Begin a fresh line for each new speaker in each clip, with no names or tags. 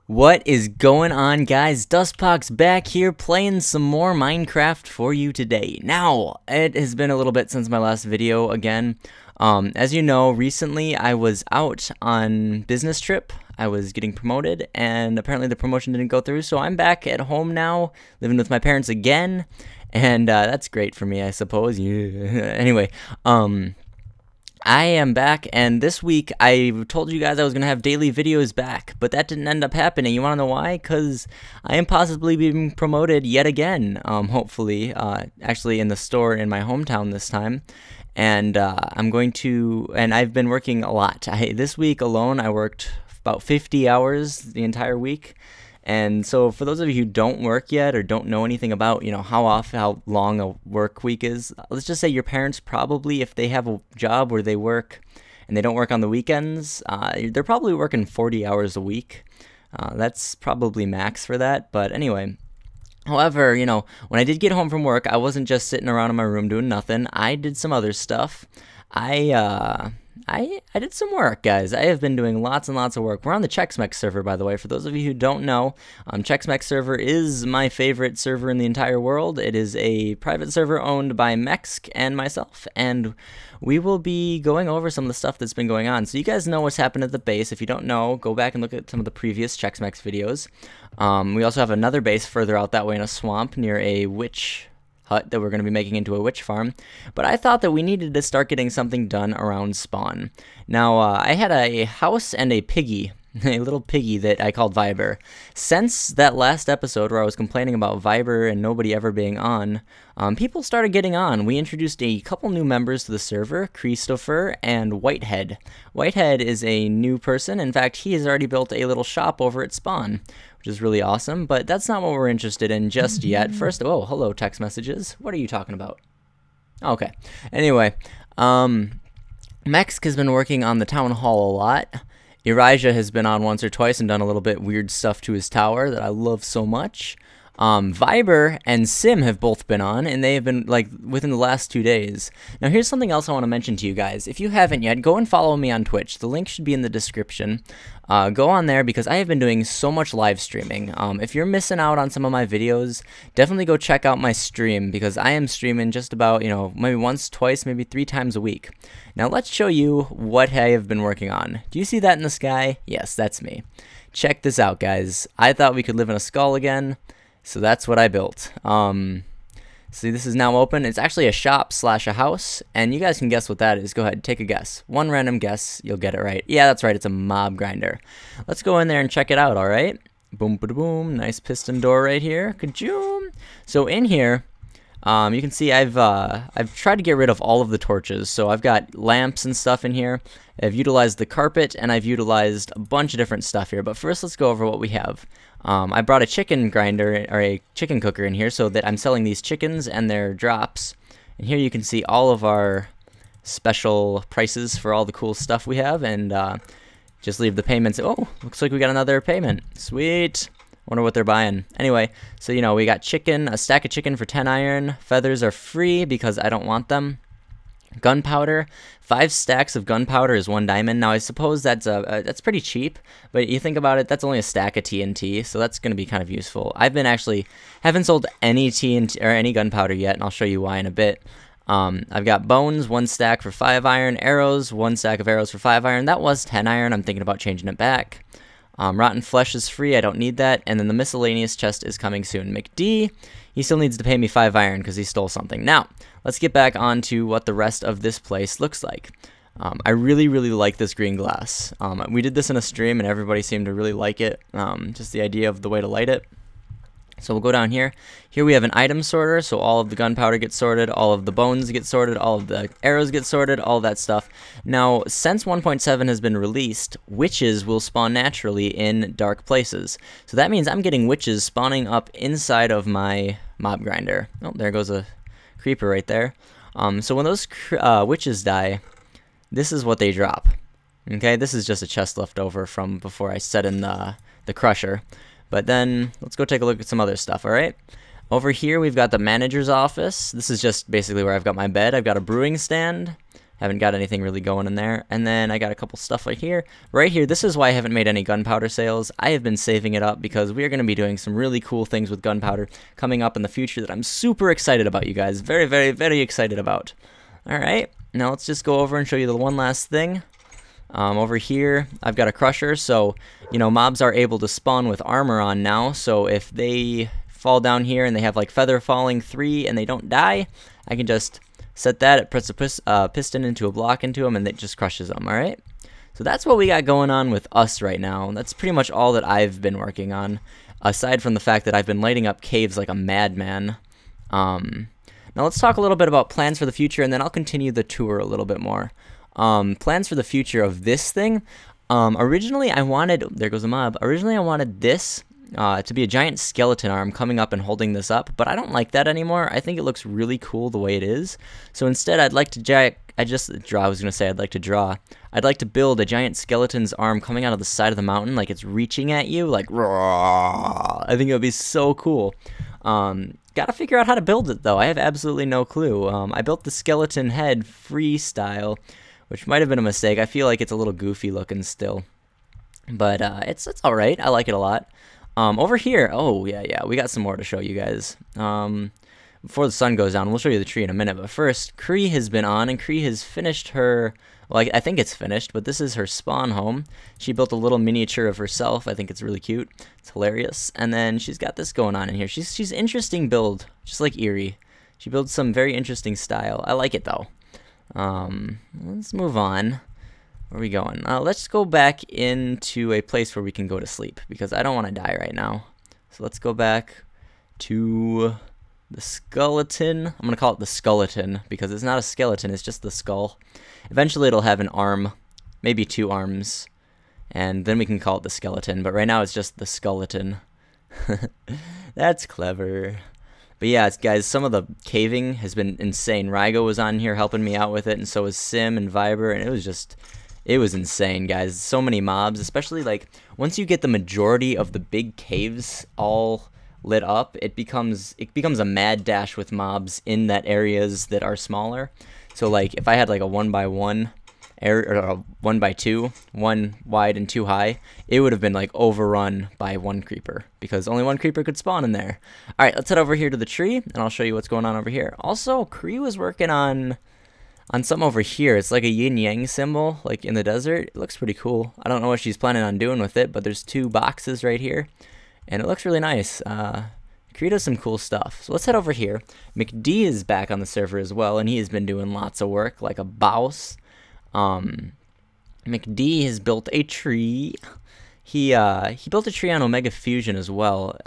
What is going on, guys? DustPox back here playing some more Minecraft for you today. Now, it has been a little bit since my last video again. As you know, recently I was out on business trip. I was getting promoted, and apparently the promotion didn't go through, so I'm back at home now, living with my parents again, and that's great for me, I suppose. Yeah. Anyway, I am back, and this week I told you guys I was going to have daily videos back, but that didn't end up happening. You want to know why? Because I am possibly being promoted yet again, hopefully, actually in the store in my hometown this time. And and I've been working a lot. This week alone, I worked about 50 hours the entire week. And so for those of you who don't work yet or don't know anything about, how long a work week is, let's just say your parents probably, if they have a job where they work and they don't work on the weekends, they're probably working 40 hours a week. That's probably max for that. But anyway, however, when I did get home from work, I wasn't just sitting around in my room doing nothing. I did some other stuff. I did some work, guys. I have been doing lots and lots of work. We're on the Chex Mex Server, by the way. For those of you who don't know, Chex Mex Server is my favorite server in the entire world. It is a private server owned by Mexc and myself, and we will be going over some of the stuff that's been going on. So you guys know what's happened at the base. If you don't know, go back and look at some of the previous Chex Mex videos. We also have another base further out that way in a swamp near a witch hut that we're going to be making into a witch farm, but I thought that we needed to start getting something done around spawn. Now, I had a house and a piggy, a little piggy that I called Viber. Since that last episode where I was complaining about Viber and nobody ever being on, people started getting on. We introduced a couple new members to the server, Christopher and Whitehead. Whitehead is a new person. In fact, he has already built a little shop over at spawn, which is really awesome, but that's not what we're interested in just yet. First, oh, hello, text messages. What are you talking about? Okay. Anyway, Mexc has been working on the town hall a lot. Elijah has been on once or twice and done a little bit weird stuff to his tower that I love so much. Viber and Sim have both been on, and they have been, like, within the last 2 days. Now, here's something else I want to mention to you guys. If you haven't yet, go and follow me on Twitch. The link should be in the description. Go on there because I have been doing so much live streaming. If you're missing out on some of my videos, definitely go check out my stream because I am streaming just about, maybe once, twice, maybe 3 times a week. Now, let's show you what I have been working on. Do you see that in the sky? Yes, that's me. Check this out, guys. I thought we could live in a skull again. So that's what I built. See, this is now open. It's actually a shop slash a house, and you guys can guess what that is. Go ahead, take a guess. One random guess, you'll get it right. Yeah, that's right, it's a mob grinder. Let's go in there and check it out, all right? Boom, ba boom, nice piston door right here. Ka-joom. So in here, you can see I've tried to get rid of all of the torches. So I've got lamps and stuff in here. I've utilized the carpet, and I've utilized a bunch of different stuff here. But first, let's go over what we have. I brought a chicken grinder, or a chicken cooker in here so that I'm selling these chickens and their drops. And here you can see all of our special prices for all the cool stuff we have, and just leave the payments. Oh, looks like we got another payment. Sweet. Wonder what they're buying. Anyway, so we got chicken, a stack of chicken for 10 iron. Feathers are free because I don't want them. Gunpowder, 5 stacks of gunpowder is 1 diamond. Now I suppose that's pretty cheap, but you think about it, that's only a stack of TNT, so that's going to be kind of useful. I've been haven't sold any TNT or any gunpowder yet, and I'll show you why in a bit. I've got bones, 1 stack for 5 iron, arrows, 1 stack of arrows for 5 iron. That was 10 iron. I'm thinking about changing it back. Rotten flesh is free. I don't need that. And then the miscellaneous chest is coming soon. McD, he still needs to pay me 5 iron because he stole something. Now, let's get back on to what the rest of this place looks like. I really, really like this green glass. We did this in a stream and everybody seemed to really like it. Just the idea of the way to light it. So we'll go down here. Here we have an item sorter, so all of the gunpowder gets sorted, all of the bones get sorted, all of the arrows get sorted, all of that stuff. Now, since 1.7 has been released, witches will spawn naturally in dark places. So that means I'm getting witches spawning up inside of my mob grinder. Oh, there goes a creeper right there. So when those witches die, this is what they drop. Okay, this is just a chest left over from before I set in the crusher. But then, let's go take a look at some other stuff, alright? Over here, we've got the manager's office. This is just basically where I've got my bed. I've got a brewing stand, Haven't got anything really going in there. And then I got a couple stuff right here. Right here, this is why I haven't made any gunpowder sales. I have been saving it up because we are going to be doing some really cool things with gunpowder coming up in the future that I'm super excited about, you guys. Very, very, very excited about. Alright, now let's just go over and show you the one last thing. Over here, I've got a crusher, so, you know, mobs are able to spawn with armor on now, so if they fall down here and they have, like, feather falling 3 and they don't die, I can just set that, it puts a piston into a block into them, and it just crushes them, alright? So that's what we got going on with us right now. That's pretty much all that I've been working on, aside from the fact that I've been lighting up caves like a madman. Now let's talk a little bit about plans for the future, and then I'll continue the tour a little bit more. Plans for the future of this thing. Originally I wanted, there goes a mob, originally I wanted this to be a giant skeleton arm coming up and holding this up, but I don't like that anymore. I think it looks really cool the way it is. So instead I'd like to I'd like to build a giant skeleton's arm coming out of the side of the mountain like it's reaching at you, like raw. I think it would be so cool. Gotta figure out how to build it though. I have absolutely no clue. I built the skeleton head freestyle, which might have been a mistake. I feel like it's a little goofy looking still, but it's alright. I like it a lot. Over here, oh yeah, we got some more to show you guys. Before the sun goes down, we'll show you the tree in a minute, but first, Cree has been on, and Cree has finished her, well, I think it's finished, but this is her spawn home. She built a little miniature of herself. I think it's really cute. It's hilarious. And then she's got this going on in here. She's interesting build, just like Eerie. She builds some very interesting style. I like it, though. Let's move on. Where are we going? Let's go back into a place where we can go to sleep, because I don't want to die right now. So let's go back to the skeleton. I'm going to call it the skeleton, because it's not a skeleton, it's just the skull. Eventually it'll have an arm, maybe 2 arms, and then we can call it the skeleton, but right now it's just the skeleton. That's clever. But yeah, guys, some of the caving has been insane. Rygo was on here helping me out with it, and so was Sim and Viber, and it was insane, guys. So many mobs, especially like once you get the majority of the big caves all lit up, it becomes a mad dash with mobs in that areas that are smaller. So like if I had like a 1x1 area, or a 1x2, 1 wide and 2 high, it would have been like overrun by 1 creeper, because only 1 creeper could spawn in there. All right, let's head over here to the tree, and I'll show you what's going on over here. Also, Cree was working on something over here. It's like a yin-yang symbol, like in the desert. It looks pretty cool. I don't know what she's planning on doing with it, but there's 2 boxes right here, and it looks really nice. Cree does some cool stuff. So let's head over here. McD is back on the server as well, and he has been doing lots of work, like a boss. McD has built a tree. He built a tree on Omega Fusion as well,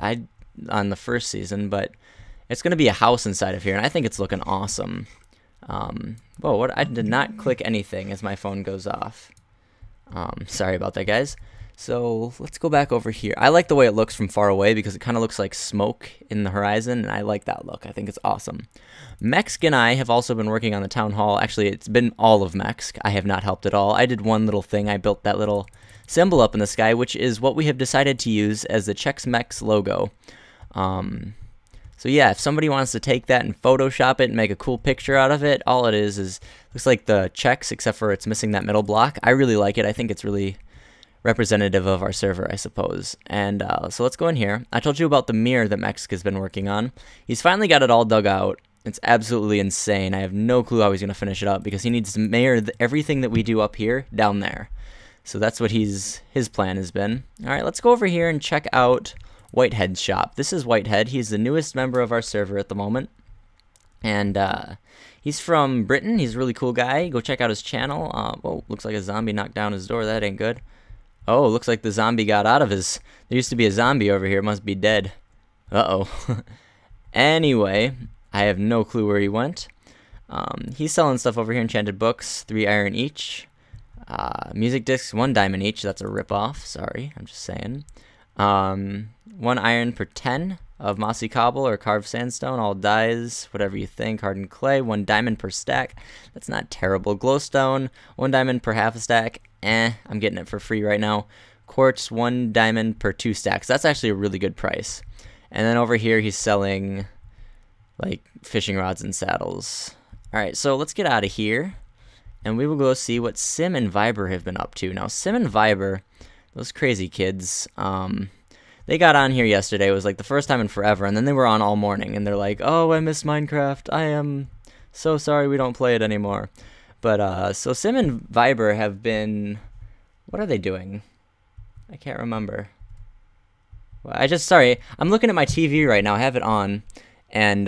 on the first season, but it's going to be a house inside of here, and I think it's looking awesome. Whoa, what? I did not click anything as my phone goes off. Sorry about that, guys. So let's go back over here. I like the way it looks from far away, because it kind of looks like smoke in the horizon, and I like that look. I think it's awesome. Mexc and I have also been working on the town hall. Actually, it's been all of Mexc. I have not helped at all. I did one little thing. I built that little symbol up in the sky, which is what we have decided to use as the Chex Mex logo. So yeah, if somebody wants to take that and Photoshop it and make a cool picture out of it, all it is looks like the Chex, except for it's missing that middle block. I really like it. I think it's really representative of our server, I suppose. And so let's go in here. I told you about the mirror that Mexc has been working on. He's finally got it all dug out. It's absolutely insane. I have no clue how he's going to finish it up, because he needs to mirror everything that we do up here down there. So that's what his plan has been. All right, let's go over here and check out Whitehead's shop. This is Whitehead. He's the newest member of our server at the moment. And he's from Britain. He's a really cool guy. Go check out his channel. Whoa, looks like a zombie knocked down his door. That ain't good. Oh, looks like the zombie got out of his... There used to be a zombie over here. It must be dead. Uh-oh. Anyway, I have no clue where he went. He's selling stuff over here. Enchanted books, 3 iron each. Music discs, 1 diamond each. That's a rip-off. Sorry, I'm just saying. 1 iron per 10 of mossy cobble or carved sandstone. All dyes, whatever you think. Hardened clay, 1 diamond per stack. That's not terrible. Glowstone, 1 diamond per half a stack. I'm getting it for free right now. Quartz, 1 diamond per 2 stacks. That's actually a really good price. And then over here he's selling like fishing rods and saddles. Alright, so let's get out of here. and we will go see what Sim and Viber have been up to. Now, Sim and Viber, those crazy kids, they got on here yesterday. It was like the first time in forever, and then they were on all morning, and they're like, oh, I miss Minecraft. I am so sorry we don't play it anymore. But, so Sim and Viber have been, what are they doing? I can't remember. Well, sorry, I'm looking at my TV right now. I have it on, and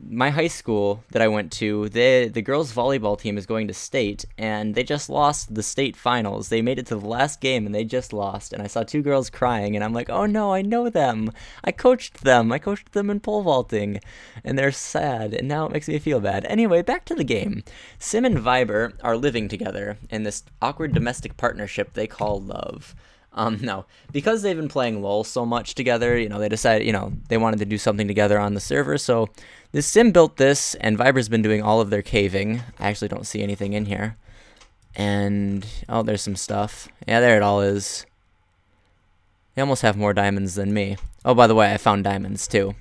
my high school that I went to, the girls volleyball team is going to state, and they just lost the state finals. They made it to the last game, and they just lost, and I saw two girls crying, and I'm like, oh no, I know them. I coached them in pole vaulting, and they're sad, and now it makes me feel bad. Anyway, back to the game. Sim and Viber are living together in this awkward domestic partnership they call love. No, because they've been playing LOL so much together, they decided, they wanted to do something together on the server, so this Sim built this, and Viber's been doing all of their caving. I actually don't see anything in here. And, oh, there's some stuff. Yeah, there it all is. They almost have more diamonds than me. Oh, by the way, I found diamonds, too.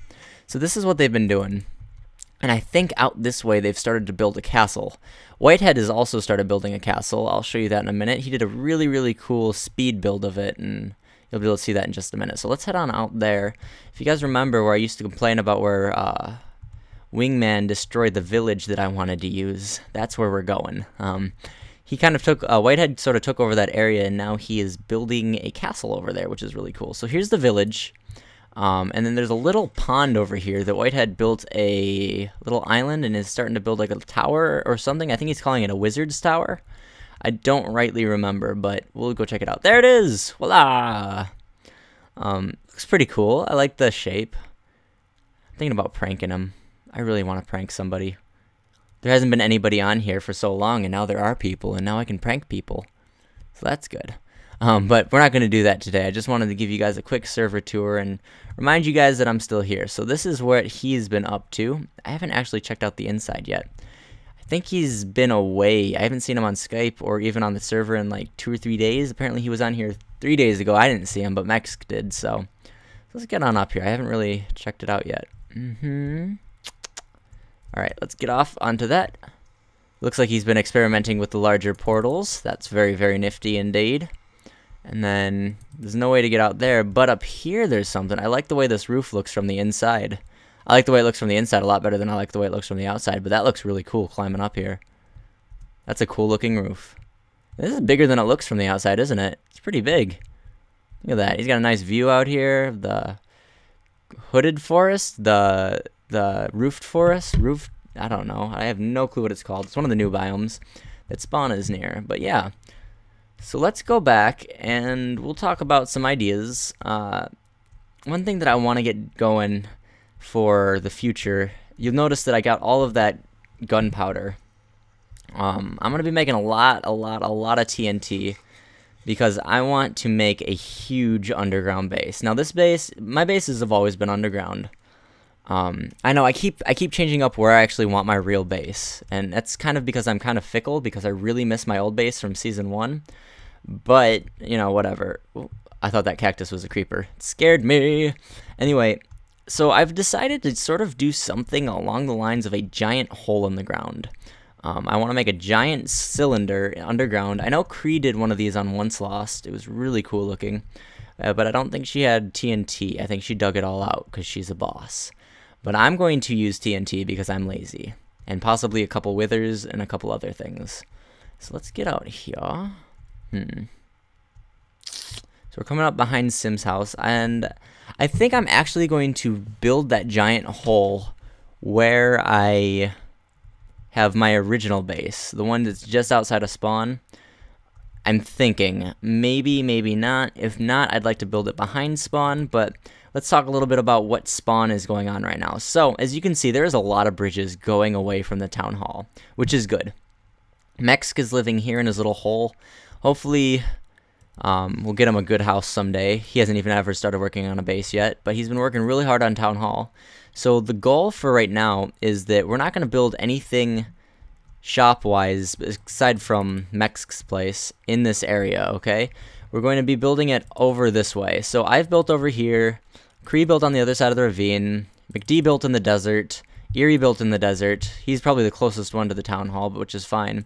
So this is what they've been doing. And I think out this way they've started to build a castle. Whitehead has also started building a castle. I'll show you that in a minute. He did a really, really cool speed build of it, and you'll be able to see that in just a minute. So let's head on out there. If you guys remember where I used to complain about where Wingman destroyed the village that I wanted to use, that's where we're going. He kind of took, Whitehead sort of took over that area, and now he is building a castle over there, which is really cool. So here's the village. And then there's a little pond over here that Whitehead built a little island and is starting to build like a tower or something. I think he's calling it a wizard's tower. I don't rightly remember, but we'll go check it out. There it is! Voila! Looks pretty cool. I like the shape. I'm thinking about pranking him. I really want to prank somebody. There hasn't been anybody on here for so long, and now there are people, and now I can prank people. So that's good. But we're not going to do that today. I just wanted to give you guys a quick server tour and remind you guys that I'm still here. So this is what he's been up to. I haven't actually checked out the inside yet. I think he's been away. I haven't seen him on Skype or even on the server in like 2 or 3 days. Apparently he was on here 3 days ago. I didn't see him, but Mexc did. So let's get on up here. I haven't really checked it out yet. Alright, let's get off onto that. Looks like he's been experimenting with the larger portals. That's very, very nifty indeed. And then there's no way to get out there, but up here there's something. I like the way this roof looks from the inside. I like the way it looks from the inside a lot better than I like the way it looks from the outside, but that looks really cool climbing up here. That's a cool looking roof. This is bigger than it looks from the outside, isn't it? It's pretty big. Look at that. He's got a nice view out here. The hooded forest, the roofed forest, I don't know. I have no clue what it's called. It's one of the new biomes that Spawn is near, but yeah. So let's go back and we'll talk about some ideas. One thing that I want to get going for the future, you'll notice that I got all of that gunpowder. I'm going to be making a lot of TNT because I want to make a huge underground base. Now this base, my bases have always been underground. I know I keep changing up where I actually want my real base, and that's kind of because I'm kind of fickle because I really miss my old base from season 1. But, whatever. I thought that cactus was a creeper. It scared me. Anyway, so I've decided to sort of do something along the lines of a giant hole in the ground. I want to make a giant cylinder underground. I know Cree did one of these on Once Lost. It was really cool looking. But I don't think she had TNT. I think she dug it all out because she's a boss. But I'm going to use TNT because I'm lazy. And possibly a couple withers and a couple other things. So let's get out here. So we're coming up behind Sim's house, and I think I'm actually going to build that giant hole where I have my original base, the one that's just outside of spawn. I'm thinking maybe, maybe not. If not, I'd like to build it behind spawn, but let's talk a little bit about what spawn is going on right now. So as you can see, there's a lot of bridges going away from the town hall, which is good. Mexc is living here in his little hole. Hopefully, we'll get him a good house someday. He hasn't even ever started working on a base yet, but he's been working really hard on Town Hall. So the goal for right now is that we're not going to build anything shop-wise aside from Mexc's place in this area, okay? We're going to be building it over this way. So I've built over here. Cree built on the other side of the ravine. McD built in the desert. Erie built in the desert. He's probably the closest one to the Town Hall, which is fine.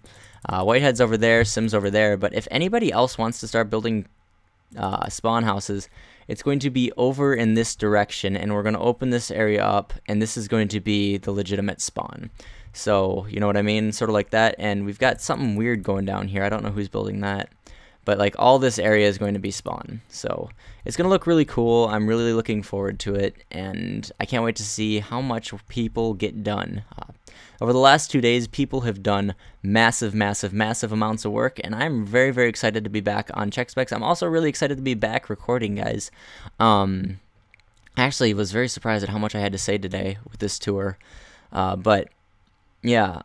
Whitehead's over there, Sim's over there, but if anybody else wants to start building spawn houses, it's going to be over in this direction, and we're going to open this area up, and this is going to be the legitimate spawn. So, you know what I mean? Sort of like that, and we've got something weird going down here. I don't know who's building that, but like all this area is going to be spawn. So it's going to look really cool. I'm really looking forward to it, and I can't wait to see how much people get done. Over the last 2 days, people have done massive amounts of work, and I'm very, very excited to be back on Chex Mex. I'm also really excited to be back recording, guys. Actually, was very surprised at how much I had to say today with this tour, but yeah,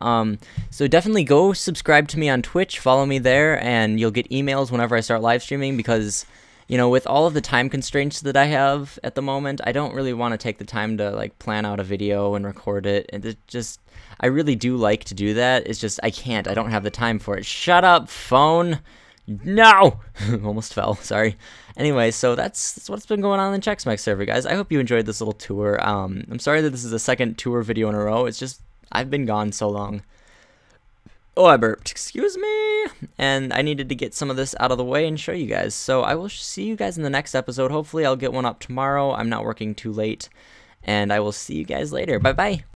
so definitely go subscribe to me on Twitch, follow me there, and you'll get emails whenever I start live streaming, because, you know, with all of the time constraints that I have at the moment, I don't really want to take the time to, like, plan out a video and record it, and it just, I really do like to do that, it's just, I don't have the time for it. Shut up, phone! No! Almost fell, sorry. Anyway, so that's what's been going on in Chex Mex Server, guys. I hope you enjoyed this little tour. I'm sorry that this is the second tour video in a row, it's just, I've been gone so long. Oh, I burped. Excuse me. And I needed to get some of this out of the way and show you guys. So I will see you guys in the next episode. Hopefully I'll get one up tomorrow. I'm not working too late. And I will see you guys later. Bye-bye.